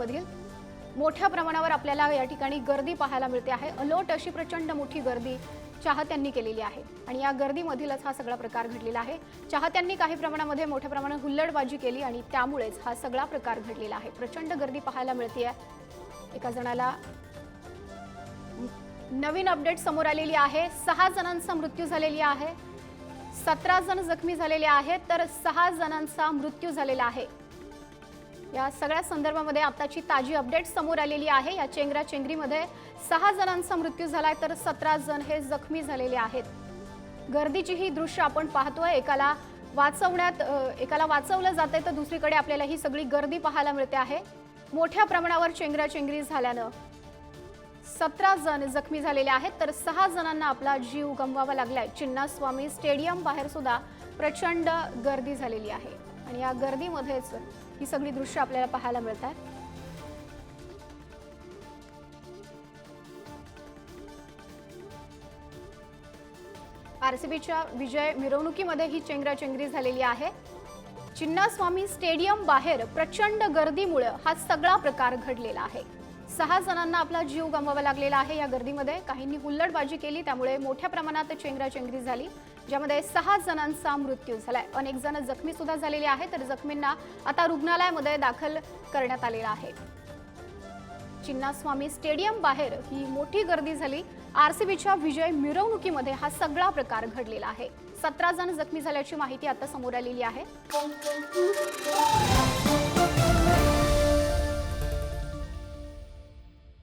स्टेडियममधील मोठ्या प्रमाणावर आपल्याला या ठिकाणी गर्दी पाहायला मिळते आहे। अलोट अशी प्रचंड मोठी गर्दी चाहत्यांनी केलेली आहे आणि या गर्दीमधीलच हा सगळा प्रकार घडलेला आहे। चाहत्यांनी काही प्रमाणामध्ये मोठ्या प्रमाणात हुल्लडबाजी केली आणि त्यामुळेच हा सगळा प्रकार घडलेला आहे। प्रचंड गर्दी पाहायला मिळते आहे। एका जणाला नवीन अपडेट समोर आलेली आहे। 6 जणांचा मृत्यू झालेला आहे, 17 जण जखमी झालेले आहेत, तर 6 जणांचा मृत्यू झालेला आहे। या सगळ्या संदर्भामध्ये आताची ताजी अपडेट समोर आलेली आहे। या चेंगराचेंगरीमध्ये 6 जणांचा मृत्यू झालाय, तर 17 जण हे जखमी झालेले आहेत। गर्दीची ही दृश्य आपण पाहतोय। एकाला वाचवलं जाते तर दुसरीकडे आपल्याला ही सगळी गर्दी पाहायला मिळते आहे। मोठ्या प्रमाणावर चेंगराचेंगरी झाल्यानं 17 जण जखमी झालेले आहेत, तर 6 जणांना आपला जीव गमवावा लागलाय। चिन्नास्वामी स्टेडियम बाहेर सुद्धा प्रचंड गर्दी झालेली आहे आणि या गर्दीमध्येच ही सगळी दृश्य आपल्याला पाहायला मिळतात। आरसीबीच्या विजय मिरवणुकीमध्ये ही चेंगराचेंगरी झालेली आहे। चिन्नास्वामी स्टेडियम बाहेर प्रचंड गर्दीमुळे हा सगळा प्रकार घडलेला आहे। 6 जणांना आपला जीव गमवावा लागलेला आहे। या गर्दीमध्ये काहींनी हुल्लडबाजी केली, त्यामुळे मोठ्या प्रमाणात चेंगराचेंगरी झाली, ज्यामध्ये 6 जणांचा मृत्यू झालाय। अनेक जण जखमी सुद्धा झालेले आहेत, तर जखमींना आता रुग्णालयामध्ये दाखल करण्यात आलेला आहे। चिन्नास्वामी स्टेडियम बाहेर ही मोठी गर्दी झाली। आरसीबीच्या विजय मिरवणुकीमध्ये हा सगळा प्रकार घडलेला आहे। 17 जण जखमी झाल्याची माहिती आता समोर आलेली आहे।